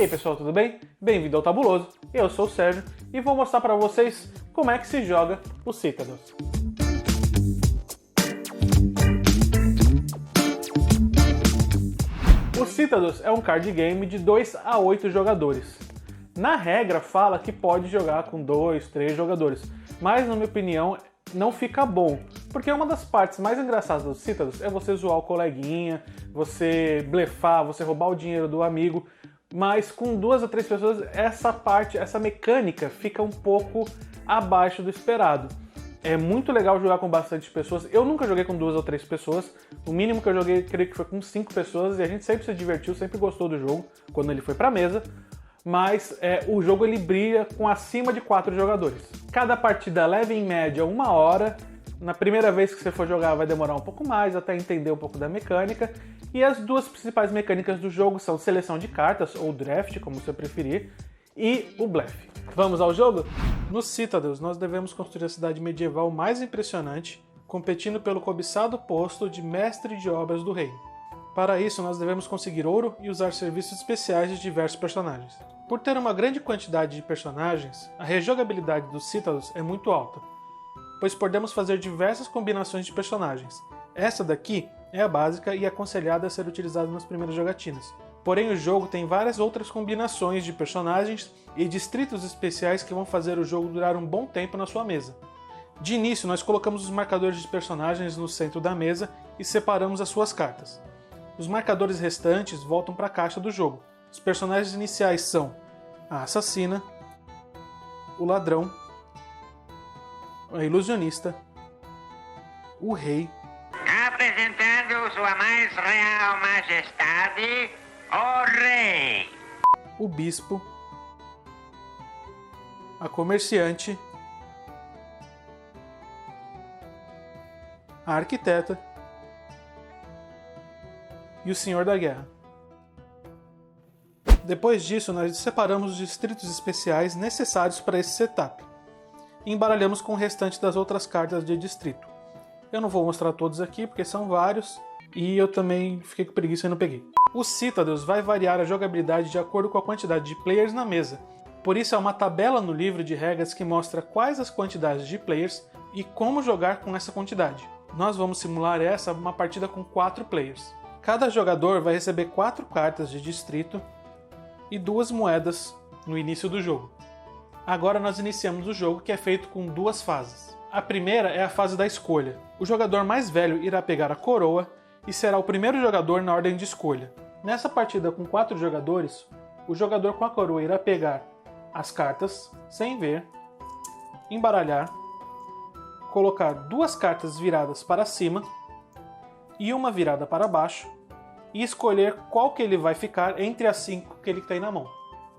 aí pessoal, tudo bem? Bem-vindo ao Tabuloso, eu sou o Sérgio e vou mostrar para vocês como é que se joga o Citados. O Citados é um card game de 2 a 8 jogadores. Na regra fala que pode jogar com 2, 3 jogadores, mas na minha opinião não fica bom, porque uma das partes mais engraçadas do Citados é você zoar o coleguinha, você blefar, você roubar o dinheiro do amigo, mas com 2 a 3 pessoas essa mecânica fica um pouco abaixo do esperado. É muito legal jogar com bastante pessoas. Eu nunca joguei com 2 ou 3 pessoas. O mínimo que eu joguei, creio que foi com 5 pessoas. E a gente sempre se divertiu, sempre gostou do jogo quando ele foi pra mesa. Mas o jogo ele brilha com acima de 4 jogadores. Cada partida leva em média 1 hora. Na primeira vez que você for jogar vai demorar um pouco mais, até entender um pouco da mecânica. E as duas principais mecânicas do jogo são seleção de cartas, ou draft, como você preferir, e o blefe. Vamos ao jogo? No Citados, nós devemos construir a cidade medieval mais impressionante, competindo pelo cobiçado posto de mestre de obras do rei. Para isso, nós devemos conseguir ouro e usar serviços especiais de diversos personagens. Por ter uma grande quantidade de personagens, a rejogabilidade do Citados é muito alta, pois podemos fazer diversas combinações de personagens. Essa daqui é a básica e aconselhada a ser utilizada nas primeiras jogatinas. Porém, o jogo tem várias outras combinações de personagens e distritos especiais que vão fazer o jogo durar um bom tempo na sua mesa. De início, nós colocamos os marcadores de personagens no centro da mesa e separamos as suas cartas. Os marcadores restantes voltam para a caixa do jogo. Os personagens iniciais são a assassina, o ladrão, a ilusionista, o rei, apresentando Sua Mais Real Majestade, o Rei, o bispo, a comerciante, a arquiteta e o senhor da guerra. Depois disso, nós separamos os distritos especiais necessários para esse setup e embaralhamos com o restante das outras cartas de distrito. Eu não vou mostrar todos aqui porque são vários e eu também fiquei com preguiça e não peguei. O Citados vai variar a jogabilidade de acordo com a quantidade de players na mesa. Por isso há uma tabela no livro de regras que mostra quais as quantidades de players e como jogar com essa quantidade. Nós vamos simular uma partida com 4 players. Cada jogador vai receber 4 cartas de distrito e 2 moedas no início do jogo. Agora nós iniciamos o jogo, que é feito com 2 fases. A primeira é a fase da escolha. O jogador mais velho irá pegar a coroa e será o primeiro jogador na ordem de escolha. Nessa partida com 4 jogadores, o jogador com a coroa irá pegar as cartas, sem ver, embaralhar, colocar 2 cartas viradas para cima e uma virada para baixo e escolher qual que ele vai ficar entre as 5 que ele tem na mão.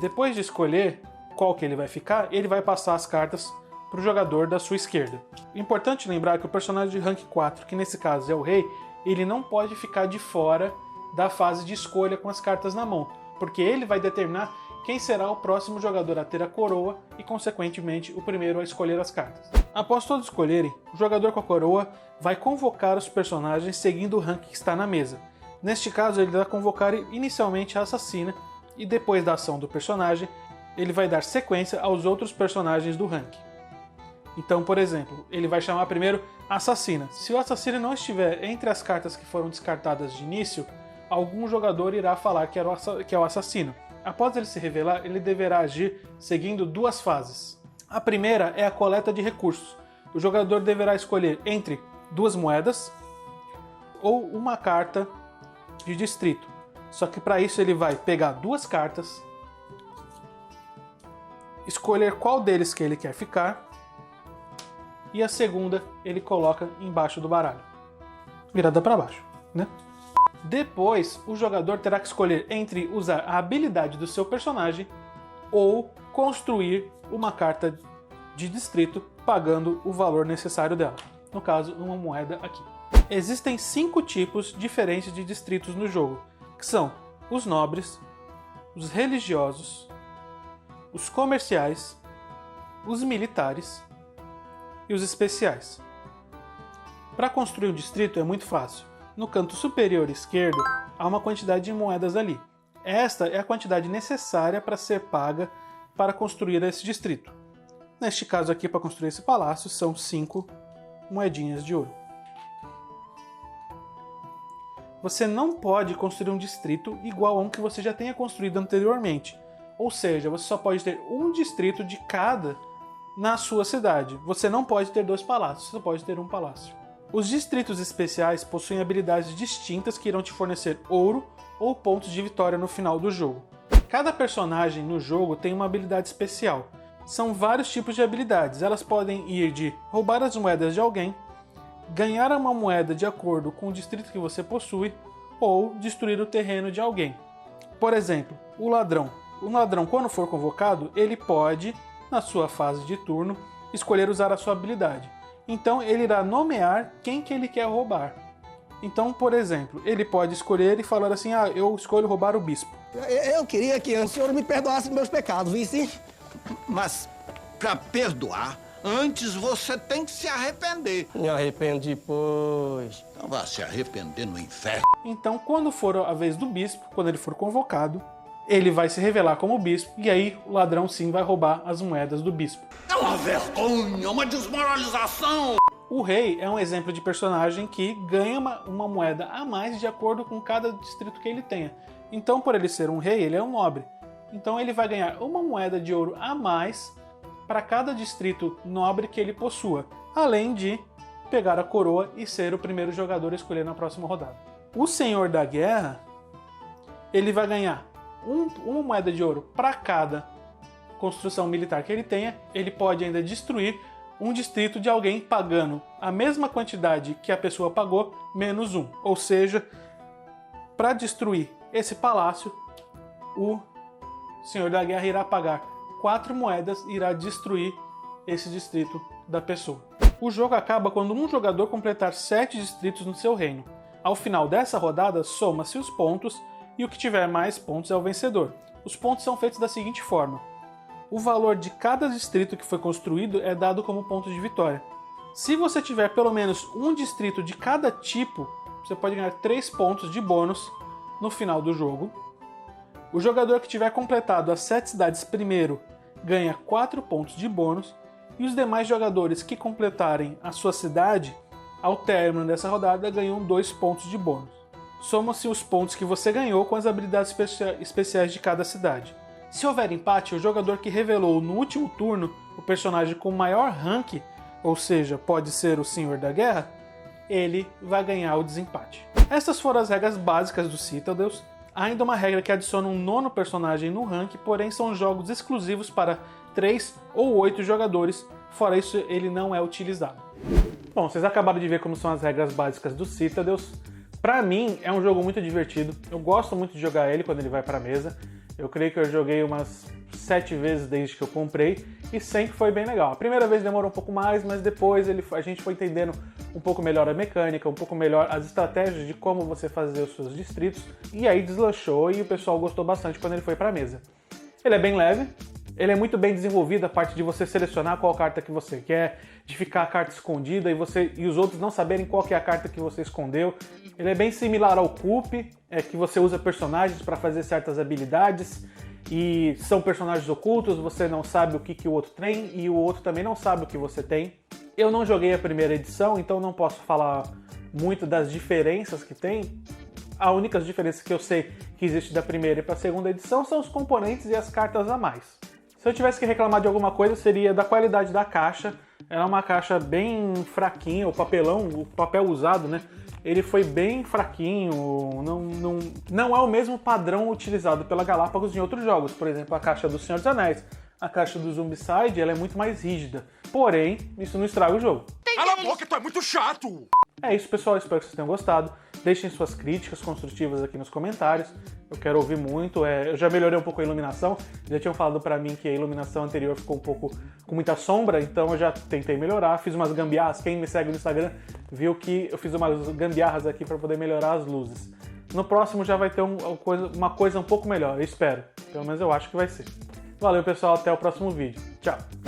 Depois de escolher qual que ele vai ficar, ele vai passar as cartas para o jogador da sua esquerda. Importante lembrar que o personagem de rank 4, que nesse caso é o rei, ele não pode ficar de fora da fase de escolha com as cartas na mão, porque ele vai determinar quem será o próximo jogador a ter a coroa e, consequentemente, o primeiro a escolher as cartas. Após todos escolherem, o jogador com a coroa vai convocar os personagens seguindo o rank que está na mesa. Neste caso, ele vai convocar inicialmente a assassina e, depois da ação do personagem, ele vai dar sequência aos outros personagens do rank. Então, por exemplo, ele vai chamar primeiro a assassina. Se o assassino não estiver entre as cartas que foram descartadas de início, algum jogador irá falar que é o assassino. Após ele se revelar, ele deverá agir seguindo 2 fases. A primeira é a coleta de recursos. O jogador deverá escolher entre 2 moedas ou uma carta de distrito. Só que para isso ele vai pegar 2 cartas, escolher qual deles que ele quer ficar e a segunda ele coloca embaixo do baralho, virada para baixo, né? Depois, o jogador terá que escolher entre usar a habilidade do seu personagem ou construir uma carta de distrito pagando o valor necessário dela. No caso, uma moeda aqui. Existem 5 tipos diferentes de distritos no jogo, que são os nobres, os religiosos, os comerciais, os militares e os especiais. Para construir um distrito é muito fácil. No canto superior esquerdo há uma quantidade de moedas ali. Esta é a quantidade necessária para ser paga para construir esse distrito. Neste caso aqui, para construir esse palácio, são 5 moedinhas de ouro. Você não pode construir um distrito igual a um que você já tenha construído anteriormente. Ou seja, você só pode ter um distrito de cada na sua cidade. Você não pode ter 2 palácios, você pode ter um palácio. Os distritos especiais possuem habilidades distintas que irão te fornecer ouro ou pontos de vitória no final do jogo. Cada personagem no jogo tem uma habilidade especial. São vários tipos de habilidades. Elas podem ir de roubar as moedas de alguém, ganhar uma moeda de acordo com o distrito que você possui, ou destruir o terreno de alguém. Por exemplo, o ladrão. O ladrão, quando for convocado, ele pode, na sua fase de turno, escolher usar a sua habilidade. Então ele irá nomear quem que ele quer roubar. Então, por exemplo, ele pode escolher e falar assim: eu escolho roubar o bispo. Eu queria que o senhor me perdoasse meus pecados, vice? Mas, para perdoar, antes você tem que se arrepender. Me arrependo depois. Então vá se arrepender no inferno. Então, quando for a vez do bispo, quando ele for convocado, ele vai se revelar como bispo, e aí o ladrão sim vai roubar as moedas do bispo. É uma vergonha, uma desmoralização! O rei é um exemplo de personagem que ganha uma moeda a mais de acordo com cada distrito que ele tenha. Então, por ele ser um rei, ele é um nobre. Então ele vai ganhar uma moeda de ouro a mais para cada distrito nobre que ele possua, além de pegar a coroa e ser o primeiro jogador a escolher na próxima rodada. O Senhor da Guerra, ele vai ganhar uma moeda de ouro para cada construção militar que ele tenha. Ele pode ainda destruir um distrito de alguém pagando a mesma quantidade que a pessoa pagou, menos 1. Ou seja, para destruir esse palácio, o Senhor da Guerra irá pagar 4 moedas e irá destruir esse distrito da pessoa. O jogo acaba quando um jogador completar 7 distritos no seu reino. Ao final dessa rodada, soma-se os pontos e o que tiver mais pontos é o vencedor. Os pontos são feitos da seguinte forma: o valor de cada distrito que foi construído é dado como ponto de vitória. Se você tiver pelo menos um distrito de cada tipo, você pode ganhar 3 pontos de bônus no final do jogo. O jogador que tiver completado as 7 cidades primeiro ganha 4 pontos de bônus, e os demais jogadores que completarem a sua cidade ao término dessa rodada ganham 2 pontos de bônus. Soma-se os pontos que você ganhou com as habilidades especiais de cada cidade. Se houver empate, o jogador que revelou no último turno o personagem com maior rank, ou seja, pode ser o Senhor da Guerra, ele vai ganhar o desempate. Essas foram as regras básicas do Citadels. Há ainda uma regra que adiciona um 9º personagem no rank, porém são jogos exclusivos para 3 ou 8 jogadores, fora isso ele não é utilizado. Bom, vocês acabaram de ver como são as regras básicas do Citadels. Pra mim é um jogo muito divertido, eu gosto muito de jogar ele quando ele vai pra mesa. Eu creio que eu joguei umas 7 vezes desde que eu comprei e sempre foi bem legal. A primeira vez demorou um pouco mais, mas depois a gente foi entendendo um pouco melhor a mecânica, um pouco melhor as estratégias de como você fazer os seus distritos, e aí deslanchou e o pessoal gostou bastante quando ele foi pra mesa. Ele é bem leve, ele é muito bem desenvolvido, a parte de você selecionar qual carta que você quer, de ficar a carta escondida e os outros não saberem qual que é a carta que você escondeu. Ele é bem similar ao Coup, que você usa personagens para fazer certas habilidades e são personagens ocultos, você não sabe o que o outro tem e o outro também não sabe o que você tem. Eu não joguei a primeira edição, então não posso falar muito das diferenças que tem. A única diferença que eu sei que existe da primeira e para a segunda edição são os componentes e as cartas a mais. Se eu tivesse que reclamar de alguma coisa, seria da qualidade da caixa. Ela é uma caixa bem fraquinha, o papel usado, né? Ele foi bem fraquinho, não é o mesmo padrão utilizado pela Galápagos em outros jogos. Por exemplo, a caixa do Senhor dos Anéis, a caixa do Zombicide, ela é muito mais rígida. Porém, isso não estraga o jogo. Cala a boca, tu é muito chato! É isso, pessoal. Espero que vocês tenham gostado. Deixem suas críticas construtivas aqui nos comentários. Eu quero ouvir muito. Eu já melhorei um pouco a iluminação. Já tinham falado pra mim que a iluminação anterior ficou um pouco com muita sombra, então eu já tentei melhorar. Fiz umas gambiarras. Quem me segue no Instagram viu que eu fiz umas gambiarras aqui para poder melhorar as luzes. No próximo já vai ter uma coisa um pouco melhor, eu espero. Pelo menos eu acho que vai ser. Valeu, pessoal. Até o próximo vídeo. Tchau!